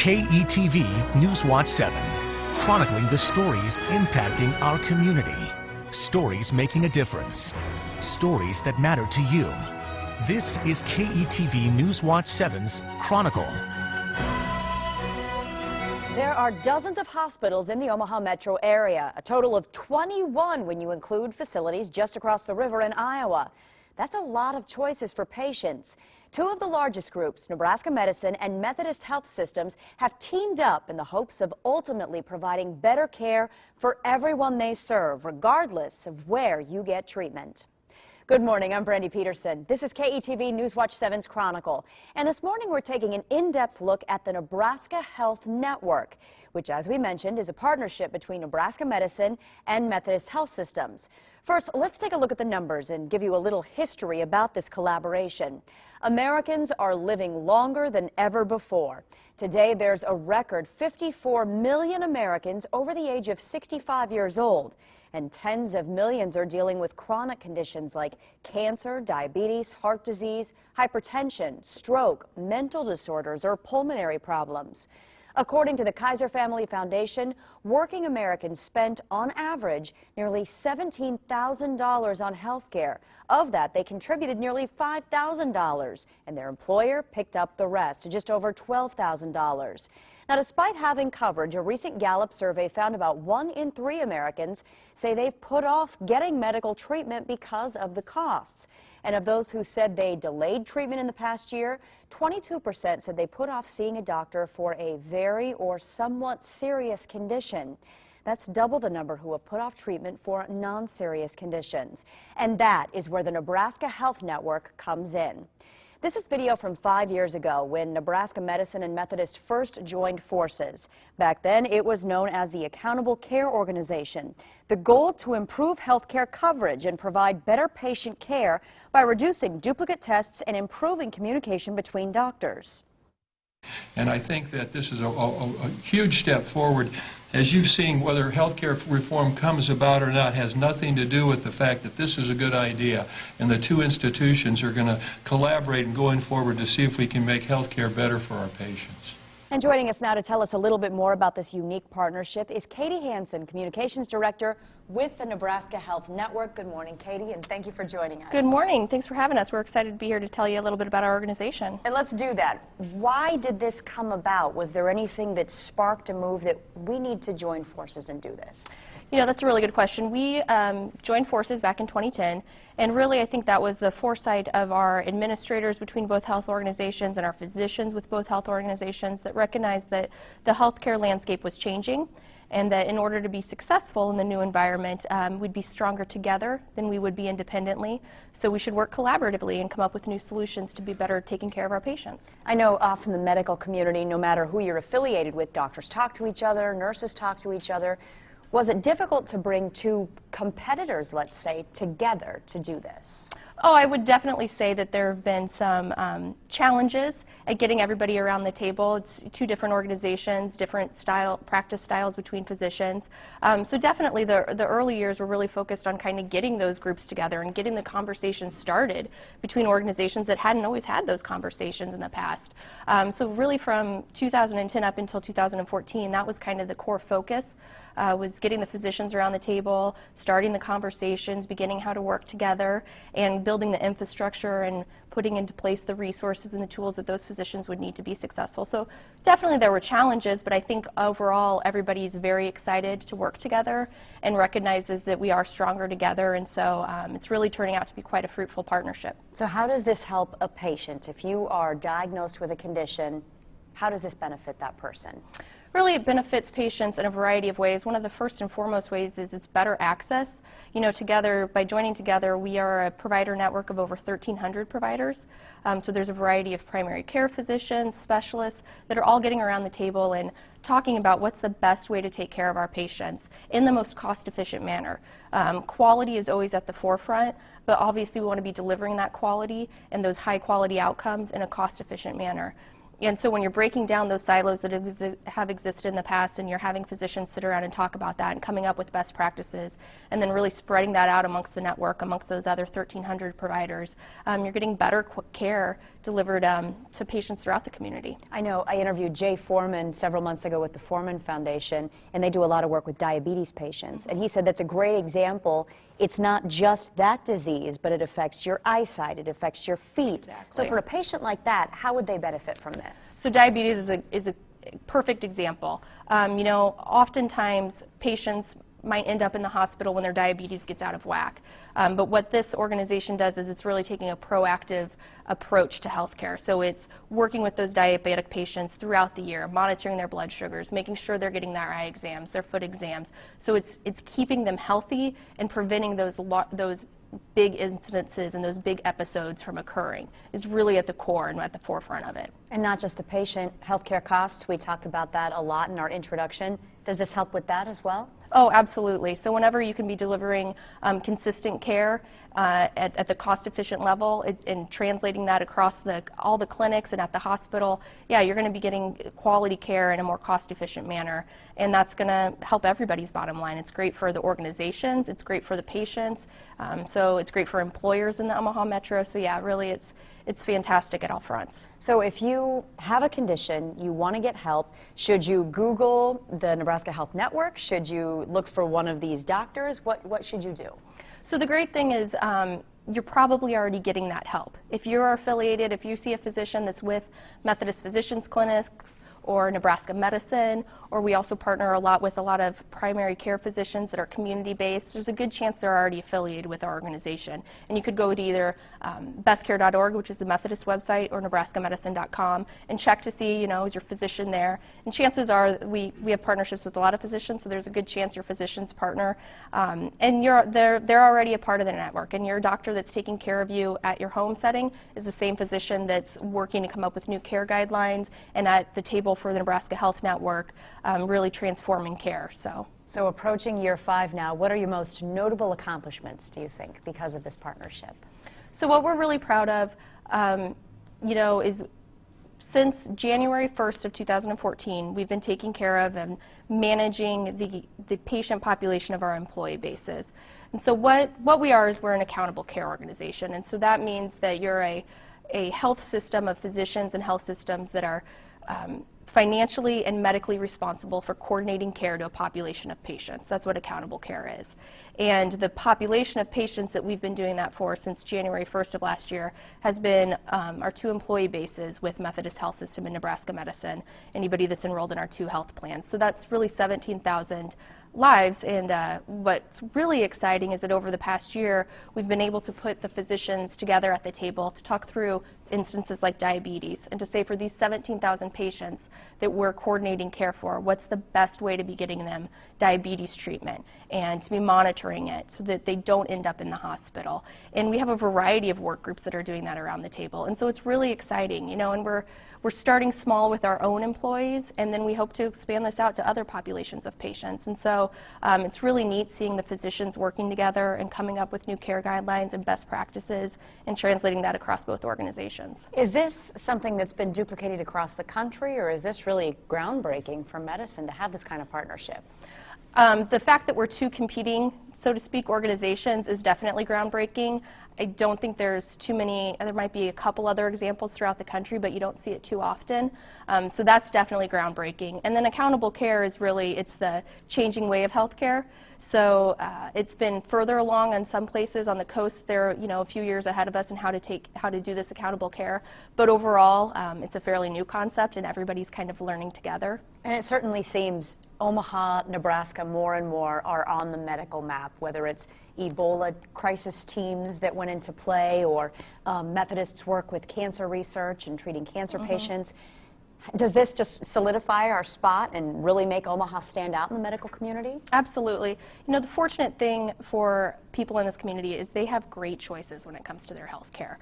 KETV Newswatch 7, chronicling the stories impacting our community. Stories making a difference. Stories that matter to you. This is KETV Newswatch 7's Chronicle. There are dozens of hospitals in the Omaha metro area, a total of 21 when you include facilities just across the river in Iowa. That's a lot of choices for patients. Two of the largest groups, Nebraska Medicine and Methodist Health Systems, have teamed up in the hopes of ultimately providing better care for everyone they serve, regardless of where you get treatment. Good morning, I'm Brandy Peterson. This is KETV Newswatch 7's Chronicle. And this morning we're taking an in-depth look at the Nebraska Health Network, which, as we mentioned, is a partnership between Nebraska Medicine and Methodist Health Systems. First, let's take a look at the numbers and give you a little history about this collaboration. Americans are living longer than ever before. Today, there's a record 54 million Americans over the age of 65 years old. And tens of millions are dealing with chronic conditions like cancer, diabetes, heart disease, hypertension, stroke, mental disorders, or pulmonary problems. According to the Kaiser Family Foundation, working Americans spent, on average, nearly $17,000 on health care. Of that, they contributed nearly $5,000, and their employer picked up the rest, just over $12,000. Now, despite having coverage, a recent Gallup survey found about 1 in 3 Americans say they've put off getting medical treatment because of the costs. And of those who said they delayed treatment in the past year, 22% said they put off seeing a doctor for a very or somewhat serious condition. That's double the number who have put off treatment for non-serious conditions. And that is where the Nebraska Health Network comes in. This is video from 5 years ago when Nebraska Medicine and Methodist first joined forces. Back then, it was known as the Accountable Care Organization. The goal to improve health care coverage and provide better patient care by reducing duplicate tests and improving communication between doctors. And I think that this is a huge step forward. As you've seen, whether health care reform comes about or not has nothing to do with the fact that this is a good idea. And the two institutions are going to collaborate and going forward to see if we can make health care better for our patients. And joining us now to tell us a little bit more about this unique partnership is Katie Hansen, Communications Director with the Nebraska Health Network. Good morning, Katie, and thank you for joining us. Good morning. Thanks for having us. We're excited to be here to tell you a little bit about our organization. And let's do that. Why did this come about? Was there anything that sparked a move that we need to join forces and do this? You know, that's a really good question. We joined forces back in 2010, and really I think that was the foresight of our administrators between both health organizations and our physicians with both health organizations that recognized that the healthcare landscape was changing, and that in order to be successful in the new environment, we'd be stronger together than we would be independently. So we should work collaboratively and come up with new solutions to be better taking care of our patients. I know often the medical community, no matter who you're affiliated with, doctors talk to each other, nurses talk to each other. Was it difficult to bring two competitors, let's say, together to do this? Oh, I would definitely say that there have been some challenges at getting everybody around the table. It's two different organizations, different practice styles between physicians. So definitely the early years were really focused on kind of getting those groups together and getting the conversations started between organizations that hadn't always had those conversations in the past. So really from 2010 up until 2014, that was kind of the core focus. Was getting the physicians around the table, starting the conversations, beginning how to work together, and building the infrastructure and putting into place the resources and the tools that those physicians would need to be successful. So definitely there were challenges, but I think overall everybody's very excited to work together and recognizes that we are stronger together, and so it's really turning out to be quite a fruitful partnership. So how does this help a patient? If you are diagnosed with a condition, how does this benefit that person? Really, it benefits patients in a variety of ways. One of the first and foremost ways is it's better access. You know, together, by joining together, we are a provider network of over 1,300 providers. So there's a variety of primary care physicians, specialists that are all getting around the table and talking about what's the best way to take care of our patients in the most cost-efficient manner. Quality is always at the forefront, but obviously we want to be delivering that quality and those high-quality outcomes in a cost-efficient manner. And so when you're breaking down those silos that have existed in the past, and you're having physicians sit around and talk about that and coming up with best practices, and then really spreading that out amongst the network, amongst those other 1,300 providers, you're getting better care delivered to patients throughout the community. I know I interviewed Jay Foreman several months ago with the Foreman Foundation, and they do a lot of work with diabetes patients. And he said that's a great example. It's not just that disease, but it affects your eyesight, it affects your feet. Exactly. So for a patient like that, how would they benefit from this? So diabetes is a perfect example. You know, oftentimes patients might end up in the hospital when their diabetes gets out of whack. But what this organization does is it's really taking a proactive approach to healthcare. So it's working with those diabetic patients throughout the year, monitoring their blood sugars, making sure they're getting their eye exams, their foot exams. So it's keeping them healthy and preventing those big incidences and those big episodes from occurring is really at the core and at the forefront of it. And not just the patient, healthcare costs, we talked about that a lot in our introduction. Does this help with that as well? Oh, absolutely. So whenever you can be delivering consistent care at the cost-efficient level and translating that across all the clinics and at the hospital, yeah, you're going to be getting quality care in a more cost-efficient manner, and that's going to help everybody's bottom line. It's great for the organizations, it's great for the patients, so it's great for employers in the Omaha Metro. So yeah, really it's fantastic at all fronts. So if you have a condition, you want to get help, should you Google the Nebraska Health Network? Should you look for one of these doctors? What should you do? So the great thing is you're probably already getting that help. If you're affiliated, if you see a physician that's with Methodist Physicians Clinics or Nebraska Medicine, or we also partner a lot with a lot of primary care physicians that are community-based, there's a good chance they're already affiliated with our organization. And you could go to either bestcare.org, which is the Methodist website, or nebraskamedicine.com, and check to see, you know, is your physician there. And chances are we have partnerships with a lot of physicians, so there's a good chance your physician's partner. And they're already a part of the network, and your doctor that's taking care of you at your home setting is the same physician that's working to come up with new care guidelines and at the table for the Nebraska Health Network, really transforming care. So approaching year 5 now, what are your most notable accomplishments, do you think, because of this partnership? So what we're really proud of, you know, is since January 1st of 2014, we've been taking care of and managing the patient population of our employee bases. And so what we are is we're an accountable care organization, and so that means that you're a health system of physicians and health systems that are financially and medically responsible for coordinating care to a population of patients. That's what accountable care is. And the population of patients that we've been doing that for since January 1st of last year has been our 2 employee bases with Methodist Health System and Nebraska Medicine, anybody that's enrolled in our 2 health plans. So that's really 17,000 lives, and what's really exciting is that over the past year we've been able to put the physicians together at the table to talk through instances like diabetes and to say for these 17,000 patients that we're coordinating care for, what's the best way to be getting them diabetes treatment and to be monitoring it so that they don't end up in the hospital. And we have a variety of work groups that are doing that around the table, and so it's really exciting, you know, and we're starting small with our own employees, and then we hope to expand this out to other populations of patients. And so it's really neat seeing the physicians working together and coming up with new care guidelines and best practices and translating that across both organizations. Is this something that's been duplicated across the country, or is this really groundbreaking for medicine to have this kind of partnership? The fact that we're 2 competing, so to speak, organizations is definitely groundbreaking. I don't think there's too many, there might be a couple other examples throughout the country, but you don't see it too often. So that's definitely groundbreaking. And then accountable care is really, it's the changing way of healthcare. So it's been further along in some places on the coast. They're, you know, a few years ahead of us in how to do this accountable care. But overall, it's a fairly new concept, and everybody's kind of learning together. And it certainly seems Omaha, Nebraska, more and more are on the medical map, whether it's Ebola crisis teams that went into play or Methodists work with cancer research and treating cancer patients. Does this just solidify our spot and really make Omaha stand out in the medical community? Absolutely. You know, the fortunate thing for people in this community is they have great choices when it comes to their health care.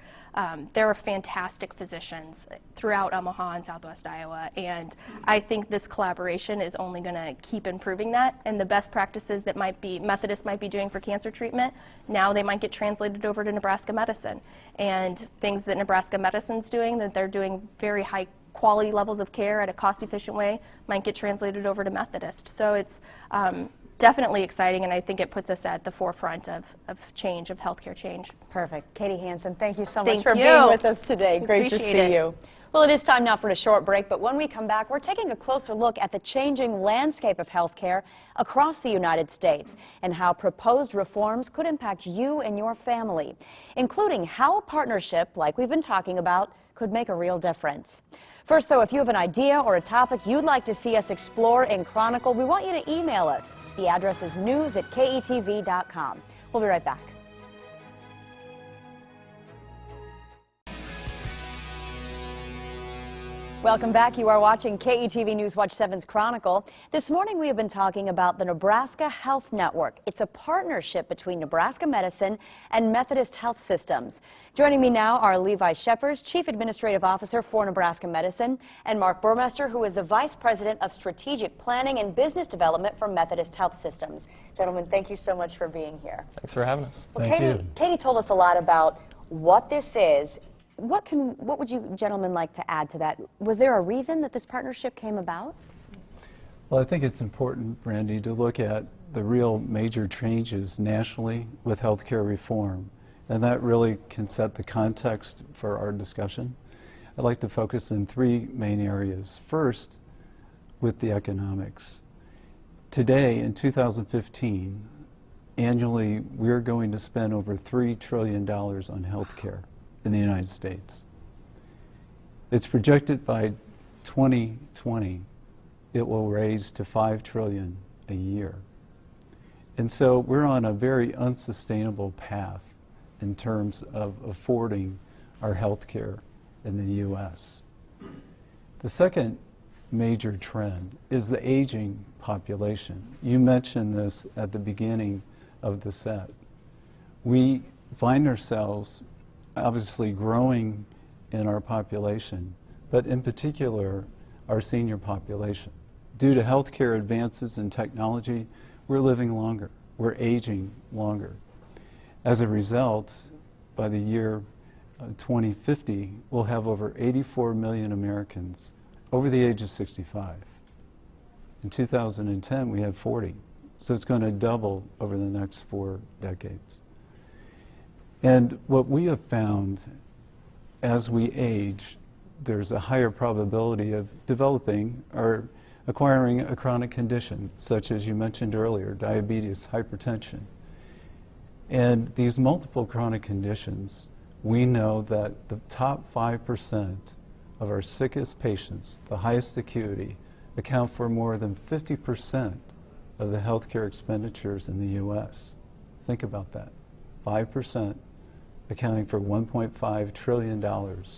There are fantastic physicians throughout Omaha and Southwest Iowa, and I think this collaboration is only going to keep improving that, and the best practices that Methodist might be doing for cancer treatment, now they might get translated over to Nebraska Medicine, and things that Nebraska Medicine's doing, that they're doing very high quality levels of care at a cost-efficient way might get translated over to Methodist. So it's definitely exciting, and I think it puts us at the forefront of change, of healthcare change. Perfect. Katie Hansen, thank you so much Thank for you. being with us today. Great to Appreciate see it. you. Well, it is time now for a short break, but when we come back, we're taking a closer look at the changing landscape of healthcare across the United States and how proposed reforms could impact you and your family, including how a partnership like we've been talking about could make a real difference. First, though, if you have an idea or a topic you'd like to see us explore and chronicle, we want you to email us. The address is news@ketv.com. We'll be right back. Welcome back. You are watching KETV News Watch 7's Chronicle. This morning we have been talking about the Nebraska Health Network. It's a partnership between Nebraska Medicine and Methodist Health Systems. Joining me now are Levi Scheppers, Chief Administrative Officer for Nebraska Medicine, and Mark Burmester, who is the Vice President of Strategic Planning and Business Development for Methodist Health Systems. Gentlemen, thank you so much for being here. Thanks for having us. Well, Thank you. Katie told us a lot about what this is. What would you gentlemen like to add to that? Was there a reason that this partnership came about? Well, I think it's important, Brandy, to look at the real major changes nationally with healthcare reform, and that really can set the context for our discussion. I'd like to focus in three main areas. First, with the economics. Today, in 2015, annually, we're going to spend over $3 trillion on healthcare in the United States. It's projected by 2020 it will raise to $5 trillion a year. And so we're on a very unsustainable path in terms of affording our health care in the U.S. The second major trend is the aging population. You mentioned this at the beginning of the set. We find ourselves obviously growing in our population, but in particular our senior population. Due to healthcare advances in technology, we're living longer, we're aging longer. As a result, by the year 2050, we'll have over 84 million Americans over the age of 65. In 2010, we had 40, so it's going to double over the next 4 decades. And what we have found, as we age, there's a higher probability of developing or acquiring a chronic condition, such as you mentioned earlier, diabetes, hypertension. And these multiple chronic conditions, we know that the top 5% of our sickest patients, the highest acuity, account for more than 50% of the healthcare expenditures in the U.S. Think about that. 5%. Accounting for $1.5 trillion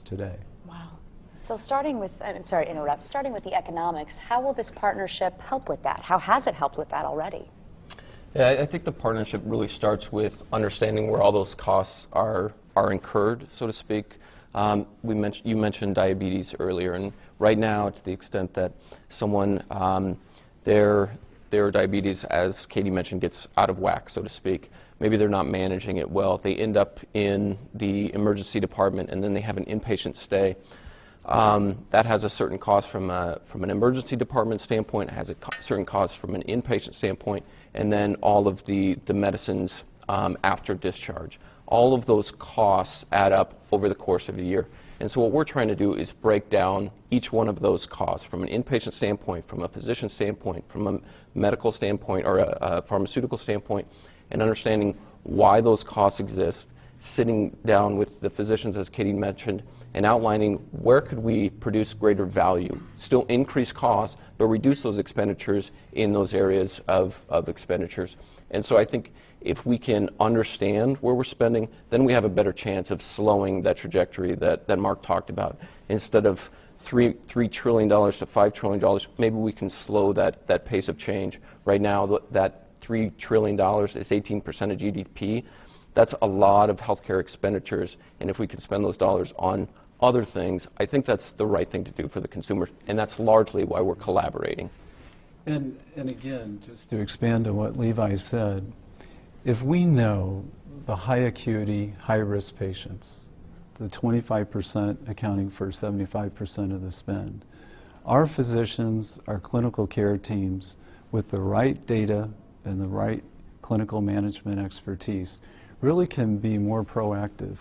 today. Wow. So starting with, I'm sorry to interrupt, starting with the economics, how will this partnership help with that? How has it helped with that already? Yeah, I think the partnership really starts with understanding where all those costs are incurred, so to speak. You mentioned diabetes earlier, and right now, to the extent that someone, their diabetes, as Katie mentioned, gets out of whack, so to speak. Maybe they're not managing it well. They end up in the emergency department, and then they have an inpatient stay. That has a certain cost from an emergency department standpoint, has a certain cost from an inpatient standpoint, and then all of the medicines after discharge. All of those costs add up over the course of a year. And so what we're trying to do is break down each one of those costs from an inpatient standpoint, from a physician standpoint, from a medical standpoint, or a pharmaceutical standpoint, and understanding why those costs exist, sitting down with the physicians, as Katie mentioned, and outlining where could we produce greater value, still increase costs, but reduce those expenditures in those areas of expenditures. And so I think if we can understand where we're spending, then we have a better chance of slowing that trajectory that Mark talked about. Instead of $3 trillion to $5 trillion, maybe we can slow that pace of change. Right now, that $3 trillion is 18% of GDP. That's a lot of healthcare expenditures, and if we can spend those dollars on other things, I think that's the right thing to do for the consumer, and that's largely why we're collaborating. And again, just to expand on what Levi said, if we know the high acuity, high risk patients the 25% accounting for 75% of the spend. Our physicians, our clinical care teams, with the right data and the right clinical management expertise, really can be more proactive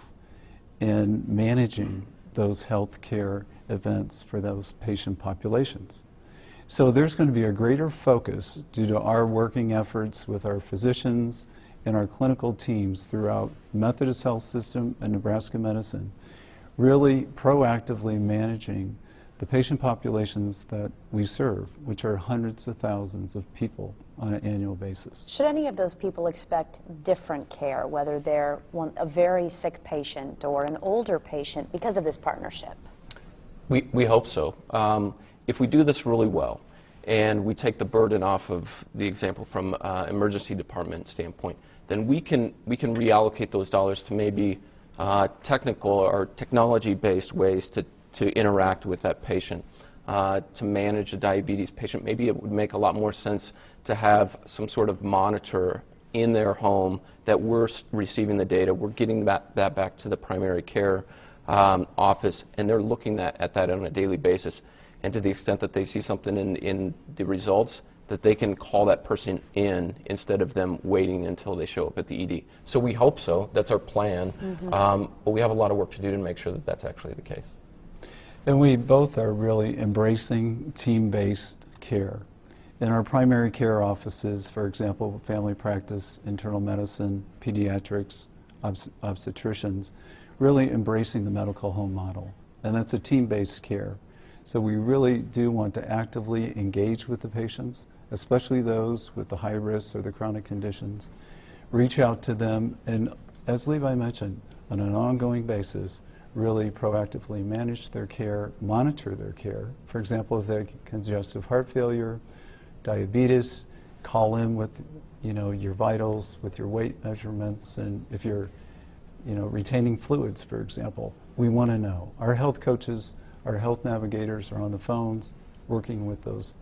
in managing those health care events for those patient populations. So there's going to be a greater focus due to our working efforts with our physicians and our clinical teams throughout Methodist Health System and Nebraska Medicine, really proactively managing the patient populations that we serve, which are hundreds of thousands of people on an annual basis. Should any of those people expect different care, whether they're a very sick patient or an older patient, because of this partnership? We hope so. If we do this really well, and we take the burden off of the example from emergency department standpoint, then we can reallocate those dollars to maybe technical or technology-based ways to interact with that patient, to manage a diabetes patient. Maybe it would make a lot more sense to have some sort of monitor in their home that we're receiving the data, we're getting that back to the primary care office, and they're looking at that on a daily basis. And to the extent that they see something in the results, that they can call that person in instead of them waiting until they show up at the ED. So we hope so. That's our plan. But we have a lot of work to do to make sure that that's actually the case. And we both are really embracing team-based care. In our primary care offices, for example, family practice, internal medicine, pediatrics, obstetricians, really embracing the medical home model. And that's a team-based care. So we really do want to actively engage with the patients, especially those with the high risks or the chronic conditions, reach out to them, and as Levi mentioned, on an ongoing basis, really proactively manage their care, monitor their care. For example, if they have congestive heart failure, diabetes, call in with your vitals, with your weight measurements, and if you're retaining fluids, for example, we want to know. Our health coaches, our health navigators are on the phones working with those.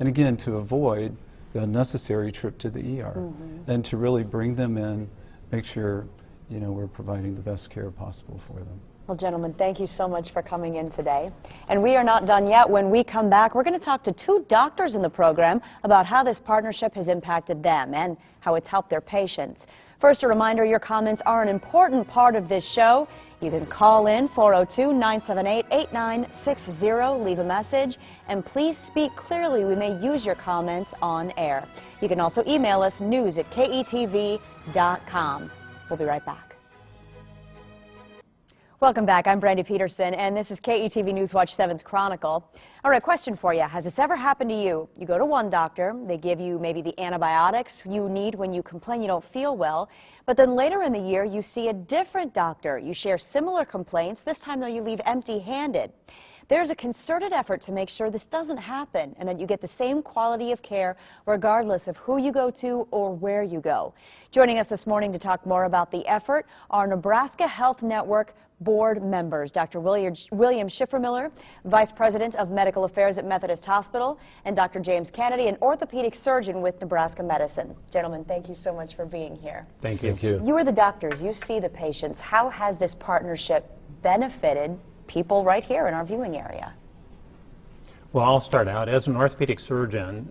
And again, to avoid the unnecessary trip to the ER, and to really bring them in, make sure we're providing the best care possible for them. Well, gentlemen, thank you so much for coming in today. And we are not done yet. When we come back, we're going to talk to two doctors in the program about how this partnership has impacted them and how it's helped their patients. First, a reminder, your comments are an important part of this show. You can call in 402-978-8960, leave a message, and please speak clearly. We may use your comments on air. You can also email us news@ketv.com. We'll be right back. Welcome back. I'm Brandy Peterson, and this is KETV News Watch 7's Chronicle. All right, question for you. Has this ever happened to you? You go to one doctor, they give you maybe the antibiotics you need when you complain you don't feel well, but then later in the year you see a different doctor. You share similar complaints. This time, though, you leave empty-handed. There's a concerted effort to make sure this doesn't happen and that you get the same quality of care regardless of who you go to or where you go. Joining us this morning to talk more about the effort are Nebraska Health Network board members, Dr. William Schiffermiller, Vice President of Medical Affairs at Methodist Hospital, and Dr. James Kennedy, an orthopedic surgeon with Nebraska Medicine. Gentlemen, thank you so much for being here. Thank you. You are the doctors. You see the patients. How has this partnership benefited people right here in our viewing area? Well, I'll start out. As an orthopedic surgeon,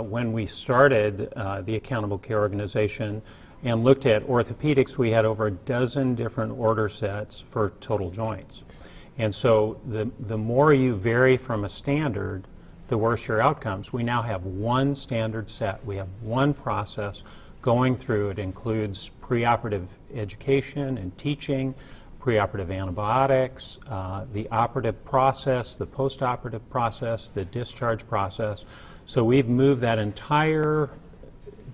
when we started the Accountable Care Organization and looked at orthopedics, we had over a dozen different order sets for total joints. And so the more you vary from a standard, the worse your outcomes. We now have one standard set. We have one process going through. It includes preoperative education and teaching, preoperative antibiotics, the operative process, the postoperative process, the discharge process. So we've moved that entire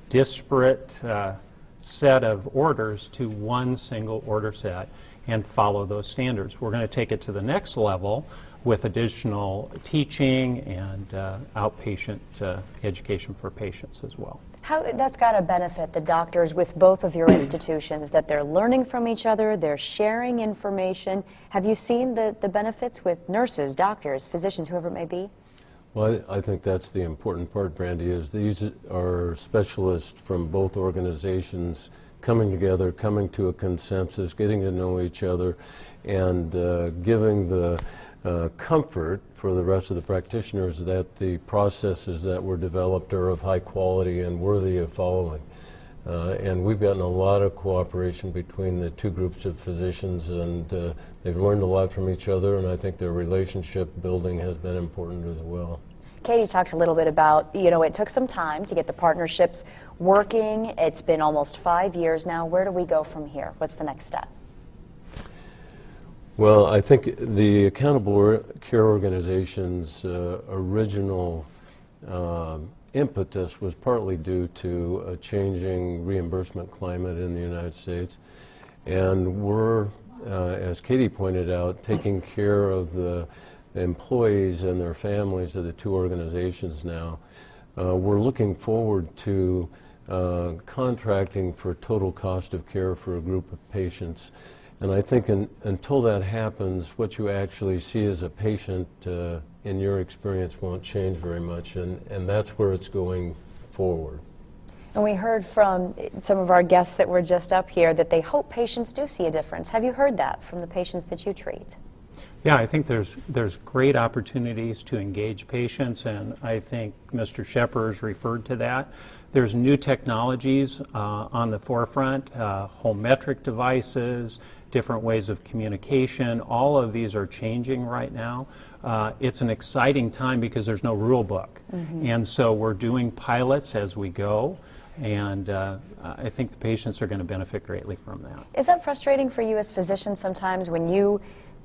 disparate set of orders to one single order set and follow those standards. We're going to take it to the next level with additional teaching and outpatient education for patients as well. That's got to benefit the doctors with both of your institutions, that they're learning from each other, they're sharing information. Have you seen the benefits with nurses, doctors, physicians, whoever it may be? Well, I think that's the important part, Brandy, is these are specialists from both organizations coming together, coming to a consensus, getting to know each other, and giving the comfort for the rest of the practitioners that the processes that were developed are of high quality and worthy of following. And we've gotten a lot of cooperation between the two groups of physicians, and they've learned a lot from each other, and I think their relationship building has been important as well. Katie talked a little bit about, it took some time to get the partnerships working. It's been almost 5 years now. Where do we go from here? What's the next step? Well, I think the Accountable Care Organization's original impetus was partly due to a changing reimbursement climate in the United States. And we're, as Katie pointed out, taking care of the employees and their families of the two organizations now. We're looking forward to contracting for total cost of care for a group of patients. And I think until that happens, what you actually see as a patient in your experience won't change very much, and that's where it's going forward. And we heard from some of our guests that were just up here that they hope patients do see a difference. Have you heard that from the patients that you treat? Yeah, I think there's great opportunities to engage patients, and I think Mr. Schepper has referred to that. There's new technologies on the forefront, home metric devices, different ways of communication. All of these are changing right now. It's an exciting time because there's no rule book. And so we're doing pilots as we go, and I think the patients are going to benefit greatly from that. Is that frustrating for you as physicians sometimes when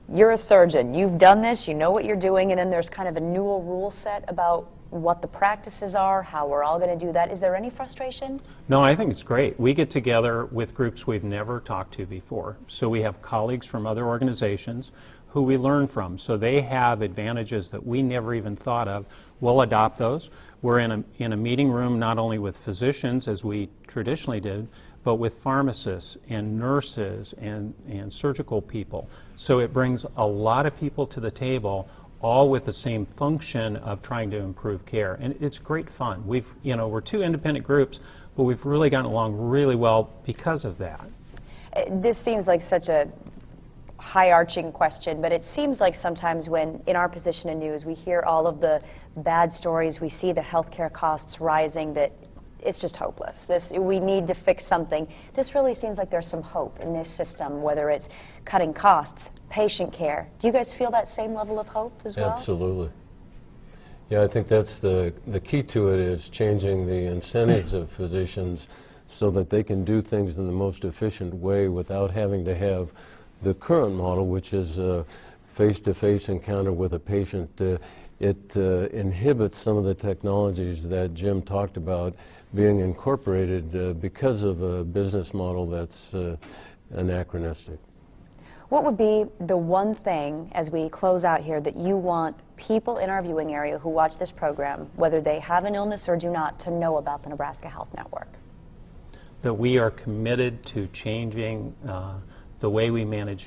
you're a surgeon, you've done this, you know what you're doing, and then there's kind of a new rule set about what the practices are, how we're all going to do that? Is there any frustration? No, I think it's great. We get together with groups we've never talked to before. So we have colleagues from other organizations who we learn from. So they have advantages that we never even thought of. We'll adopt those. We're in a meeting room not only with physicians, as we traditionally did, but with pharmacists and nurses and surgical people. So it brings a lot of people to the table, all with the same function of trying to improve care. And it's great fun. We're two independent groups, but we've really gotten along really well because of that. This seems like such a high-arching question, but it seems like sometimes when, in our position in news, we hear all of the bad stories, we see the healthcare costs rising, that it's just hopeless. We need to fix something. This really seems like there's some hope in this system, whether it's cutting costs, patient care. Do you guys feel that same level of hope as well? Absolutely. Yeah, I think that's the key to it, is changing the incentives of physicians so that they can do things in the most efficient way without having to have the current model, which is a face-to-face encounter with a patient. It inhibits some of the technologies that Jim talked about being incorporated because of a business model that's anachronistic. What would be the one thing, as we close out here, that you want people in our viewing area who watch this program, whether they have an illness or do not, to know about the Nebraska Health Network? That we are committed to changing the way we manage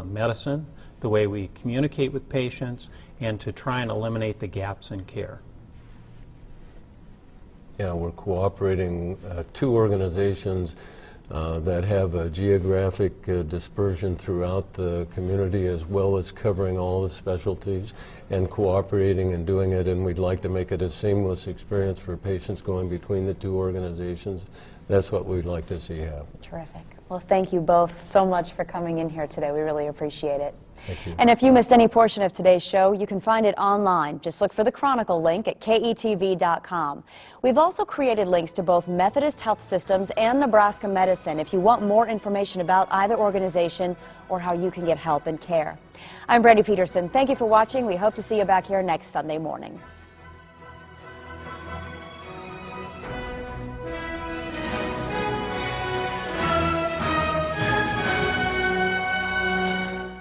medicine, the way we communicate with patients, and to try and eliminate the gaps in care. Yeah, we're cooperating two organizations that have a geographic dispersion throughout the community, as well as covering all the specialties and cooperating and doing it, and we'd like to make it a seamless experience for patients going between the two organizations. That's what we'd like to see happen. Terrific. Well, thank you both so much for coming in here today. We really appreciate it. Thank you. And if you missed any portion of today's show, you can find it online. Just look for the Chronicle link at KETV.com. We've also created links to both Methodist Health Systems and Nebraska Medicine if you want more information about either organization or how you can get help and care. I'm Brandy Peterson. Thank you for watching. We hope to see you back here next Sunday morning.